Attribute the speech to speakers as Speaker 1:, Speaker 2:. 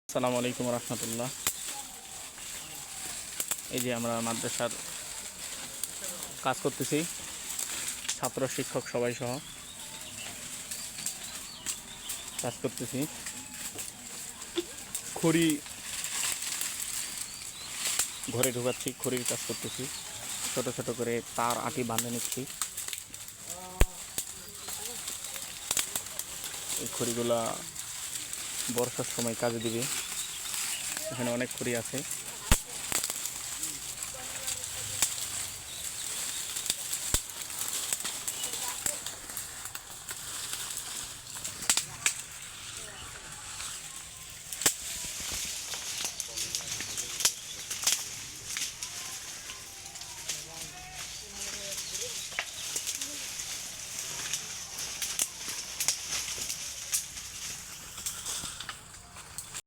Speaker 1: আসসালামু আলাইকুম রহমতুল্লাহ। এই যে আমরা মাদ্রাসার কাজ করতেছি, ছাত্র শিক্ষক সবাই সহ কাজ করতেছি। খড়ি ঘরে ঢোকাচ্ছি, খড়ির কাজ করতেছি। ছোট ছোট করে তার আটি বাঁধে নিচ্ছি। এই খড়িগুলা বর্ষার সময় কাজে দিবে। এখানে অনেক খড়ি আছে।